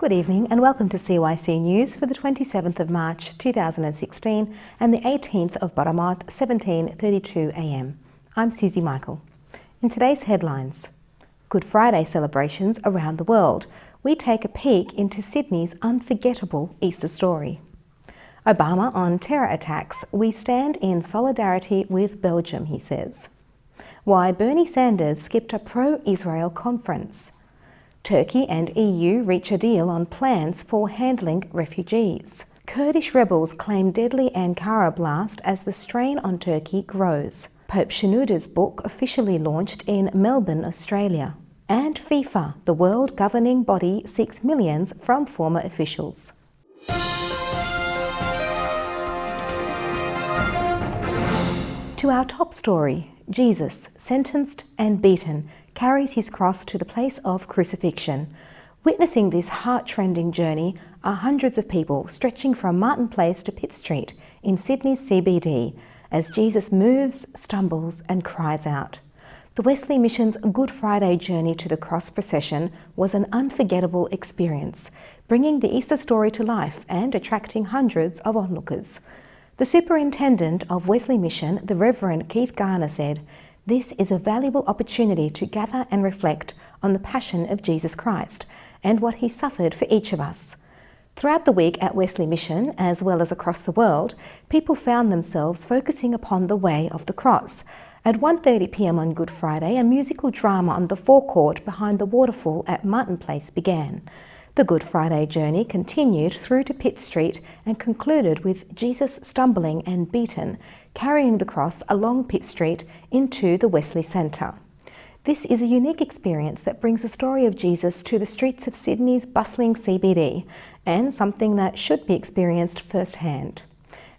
Good evening and welcome to CYC News for the 27th of March 2016 and the 18th of Baramat 17:32 AM. I'm Susie Michael. In today's headlines, Good Friday celebrations around the world. We take a peek into Sydney's unforgettable Easter story. Obama on terror attacks. We stand in solidarity with Belgium, he says. Why Bernie Sanders skipped a pro-Israel conference. Turkey and EU reach a deal on plans for handling refugees. Kurdish rebels claim deadly Ankara blast as the strain on Turkey grows. Pope Shenouda's book officially launched in Melbourne, Australia. And FIFA, the world governing body, seeks millions from former officials. To our top story, Jesus, sentenced and beaten, carries his cross to the place of crucifixion. Witnessing this heart-rending journey are hundreds of people stretching from Martin Place to Pitt Street in Sydney's CBD as Jesus moves, stumbles and cries out. The Wesley Mission's Good Friday journey to the cross procession was an unforgettable experience, bringing the Easter story to life and attracting hundreds of onlookers. The superintendent of Wesley Mission, the Reverend Keith Garner, said, "This is a valuable opportunity to gather and reflect on the passion of Jesus Christ and what he suffered for each of us." Throughout the week at Wesley Mission, as well as across the world, people found themselves focusing upon the way of the cross. At 1:30 p.m. on Good Friday, a musical drama on the forecourt behind the waterfall at Martin Place began. The Good Friday journey continued through to Pitt Street and concluded with Jesus stumbling and beaten, carrying the cross along Pitt Street into the Wesley Centre. This is a unique experience that brings the story of Jesus to the streets of Sydney's bustling CBD, and something that should be experienced firsthand.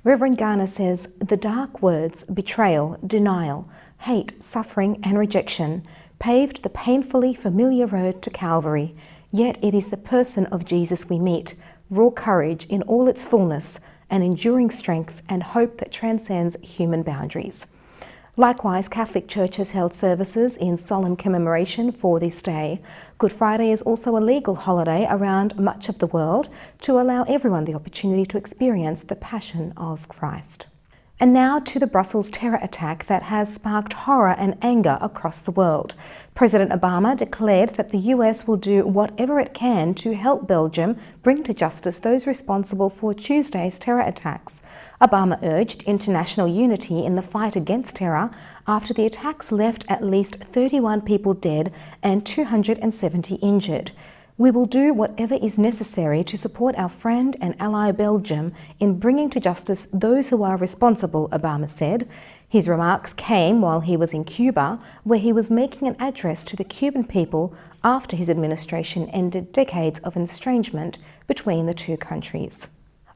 Reverend Garner says, "The dark words, betrayal, denial, hate, suffering and rejection paved the painfully familiar road to Calvary. Yet it is the person of Jesus we meet, raw courage in all its fullness, and enduring strength and hope that transcends human boundaries." Likewise, Catholic churches held services in solemn commemoration for this day. Good Friday is also a legal holiday around much of the world to allow everyone the opportunity to experience the Passion of Christ. And now to the Brussels terror attack that has sparked horror and anger across the world. President Obama declared that the US will do whatever it can to help Belgium bring to justice those responsible for Tuesday's terror attacks. Obama urged international unity in the fight against terror after the attacks left at least 31 people dead and 270 injured. "We will do whatever is necessary to support our friend and ally Belgium in bringing to justice those who are responsible," Obama said. His remarks came while he was in Cuba, where he was making an address to the Cuban people after his administration ended decades of estrangement between the two countries.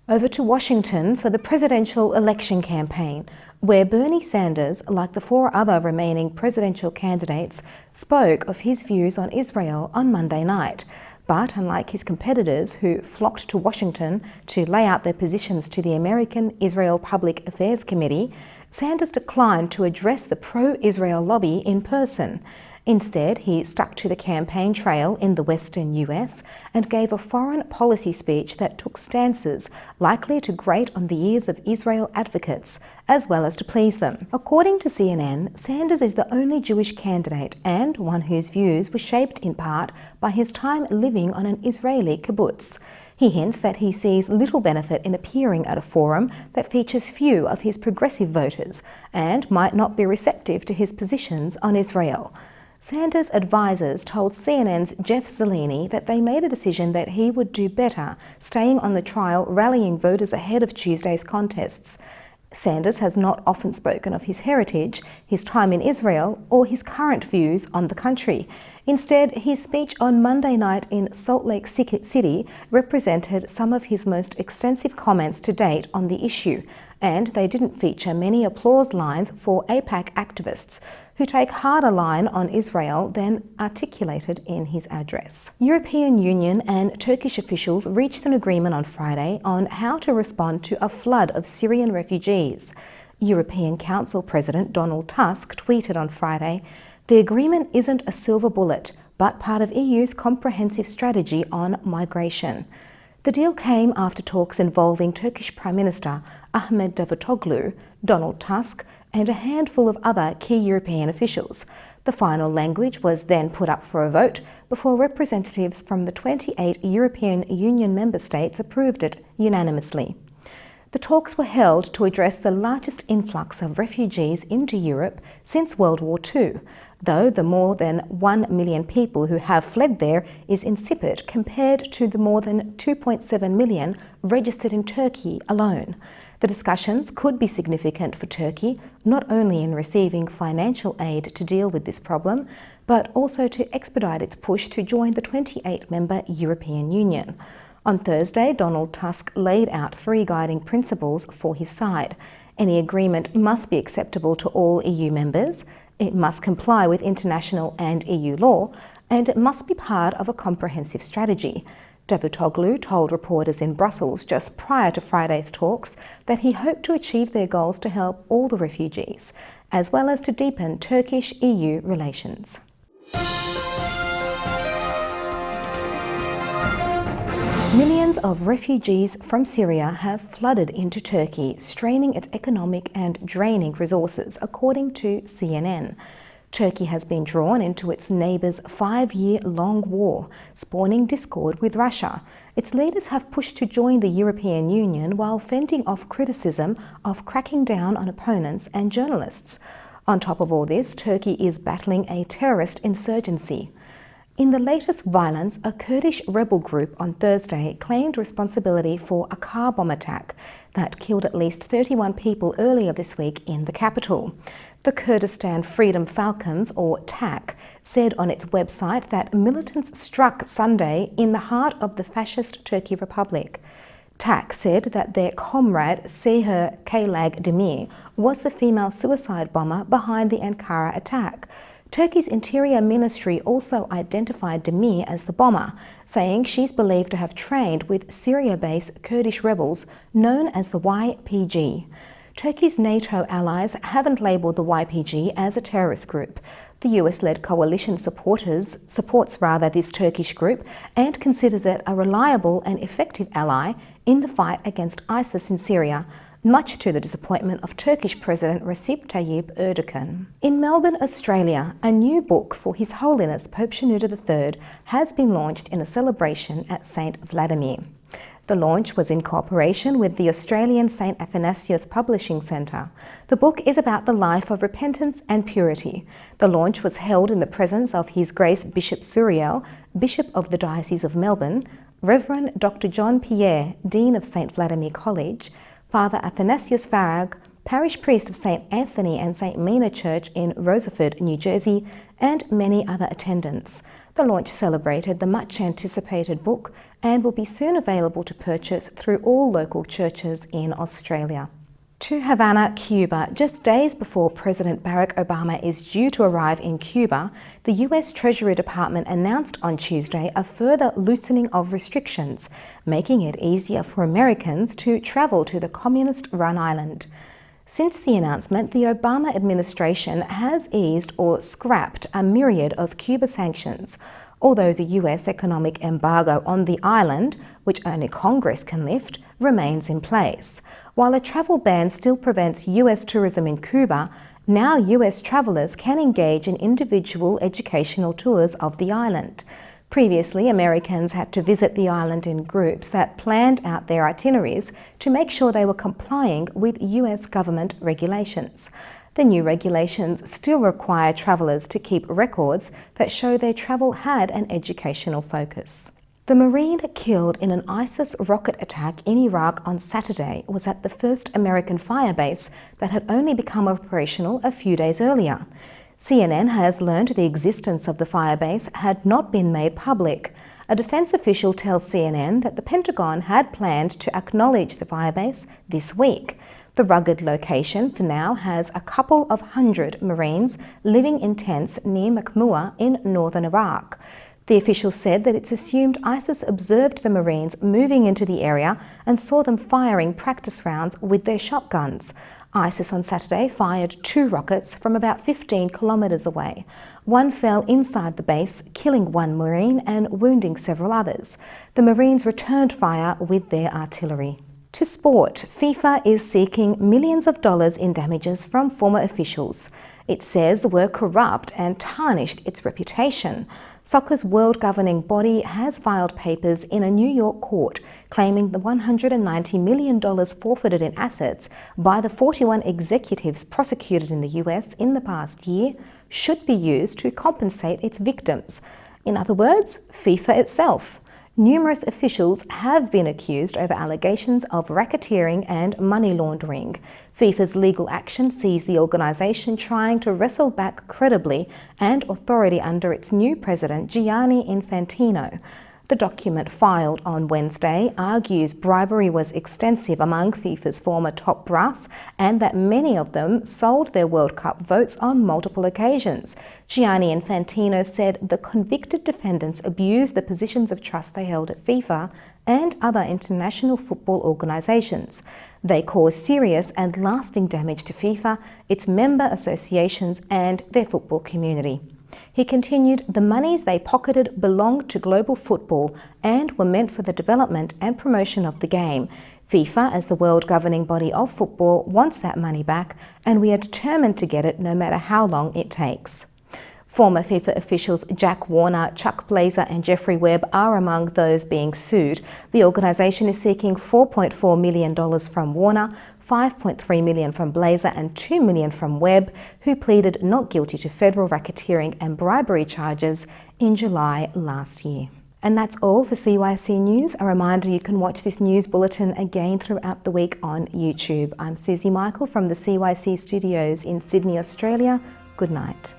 Over to Washington for the presidential election campaign, where Bernie Sanders, like the four other remaining presidential candidates, spoke of his views on Israel on Monday night. But unlike his competitors who flocked to Washington to lay out their positions to the American Israel Public Affairs Committee, Sanders declined to address the pro-Israel lobby in person. Instead, he stuck to the campaign trail in the western US and gave a foreign policy speech that took stances likely to grate on the ears of Israel advocates, as well as to please them. According to CNN, Sanders is the only Jewish candidate and one whose views were shaped in part by his time living on an Israeli kibbutz. He hints that he sees little benefit in appearing at a forum that features few of his progressive voters and might not be receptive to his positions on Israel. Sanders' advisors told CNN's Jeff Zeleny that they made a decision that he would do better staying on the trial, rallying voters ahead of Tuesday's contests. Sanders has not often spoken of his heritage, his time in Israel, or his current views on the country. Instead, his speech on Monday night in Salt Lake City represented some of his most extensive comments to date on the issue, and they didn't feature many applause lines for AIPAC activists, who take harder line on Israel than articulated in his address. European Union and Turkish officials reached an agreement on Friday on how to respond to a flood of Syrian refugees. European Council President Donald Tusk tweeted on Friday, "The agreement isn't a silver bullet, but part of EU's comprehensive strategy on migration. The deal came after talks involving Turkish Prime Minister Ahmet Davutoglu, Donald Tusk, and a handful of other key European officials. The final language was then put up for a vote before representatives from the 28 European Union member states approved it unanimously. The talks were held to address the largest influx of refugees into Europe since World War II, though the more than 1 million people who have fled there is insipid compared to the more than 2.7 million registered in Turkey alone. The discussions could be significant for Turkey, not only in receiving financial aid to deal with this problem, but also to expedite its push to join the 28-member European Union. On Thursday, Donald Tusk laid out 3 guiding principles for his side. Any agreement must be acceptable to all EU members, it must comply with international and EU law, and it must be part of a comprehensive strategy. Davutoglu told reporters in Brussels just prior to Friday's talks that he hoped to achieve their goals to help all the refugees, as well as to deepen Turkish-EU relations. Millions of refugees from Syria have flooded into Turkey, straining its economic and draining resources, according to CNN. Turkey has been drawn into its neighbour's 5-year-long war, spawning discord with Russia. Its leaders have pushed to join the European Union while fending off criticism of cracking down on opponents and journalists. On top of all this, Turkey is battling a terrorist insurgency. In the latest violence, a Kurdish rebel group on Thursday claimed responsibility for a car bomb attack that killed at least 31 people earlier this week in the capital. The Kurdistan Freedom Falcons, or TAK, said on its website that militants struck Sunday in the heart of the fascist Turkey Republic. TAK said that their comrade Seher Kaylag Demir was the female suicide bomber behind the Ankara attack. Turkey's Interior Ministry also identified Demir as the bomber, saying she's believed to have trained with Syria-based Kurdish rebels known as the YPG. Turkey's NATO allies haven't labelled the YPG as a terrorist group. The US-led coalition supports this Turkish group and considers it a reliable and effective ally in the fight against ISIS in Syria, much to the disappointment of Turkish President Recep Tayyip Erdogan. In Melbourne, Australia, a new book for His Holiness Pope Shenouda III has been launched in a celebration at St. Vladimir. The launch was in cooperation with the Australian St. Athanasius Publishing Centre. The book is about the life of repentance and purity. The launch was held in the presence of His Grace Bishop Suriel, Bishop of the Diocese of Melbourne, Reverend Dr. John Pierre, Dean of St. Vladimir College, Father Athanasius Farag, Parish Priest of St. Anthony and St. Mina Church in Rosaford, New Jersey, and many other attendants. The launch celebrated the much-anticipated book and will be soon available to purchase through all local churches in Australia. To Havana, Cuba, just days before President Barack Obama is due to arrive in Cuba, the US Treasury Department announced on Tuesday a further loosening of restrictions, making it easier for Americans to travel to the communist-run island. Since the announcement, the Obama administration has eased or scrapped a myriad of Cuba sanctions, although the US economic embargo on the island, which only Congress can lift, remains in place. While a travel ban still prevents US tourism in Cuba, now US travellers can engage in individual educational tours of the island. Previously, Americans had to visit the island in groups that planned out their itineraries to make sure they were complying with US government regulations. The new regulations still require travellers to keep records that show their travel had an educational focus. The Marine killed in an ISIS rocket attack in Iraq on Saturday was at the first American firebase that had only become operational a few days earlier. CNN has learned the existence of the firebase had not been made public. A defense official tells CNN that the Pentagon had planned to acknowledge the firebase this week. The rugged location for now has a couple of hundred Marines living in tents near Makhmua in northern Iraq. The official said that it's assumed ISIS observed the Marines moving into the area and saw them firing practice rounds with their shotguns. ISIS on Saturday fired 2 rockets from about 15 kilometres away. One fell inside the base, killing 1 Marine and wounding several others. The Marines returned fire with their artillery. To sport, FIFA is seeking millions of dollars in damages from former officials. It says they were corrupt and tarnished its reputation. Soccer's world governing body has filed papers in a New York court claiming the $190 million forfeited in assets by the 41 executives prosecuted in the US in the past year should be used to compensate its victims. In other words, FIFA itself. Numerous officials have been accused over allegations of racketeering and money laundering. FIFA's legal action sees the organisation trying to wrestle back credibly and authority under its new president, Gianni Infantino. The document filed on Wednesday argues bribery was extensive among FIFA's former top brass and that many of them sold their World Cup votes on multiple occasions. Gianni Infantino said the convicted defendants abused the positions of trust they held at FIFA and other international football organisations. They caused serious and lasting damage to FIFA, its member associations and their football community. He continued, the monies they pocketed belonged to global football and were meant for the development and promotion of the game. FIFA, as the world governing body of football, wants that money back, and we are determined to get it no matter how long it takes. Former FIFA officials Jack Warner, Chuck Blazer and Jeffrey Webb are among those being sued. The organisation is seeking $4.4 million from Warner, $5.3 million from Blazer and $2 million from Webb, who pleaded not guilty to federal racketeering and bribery charges in July last year. And that's all for CYC News. A reminder you can watch this news bulletin again throughout the week on YouTube. I'm Susie Michael from the CYC studios in Sydney, Australia. Good night.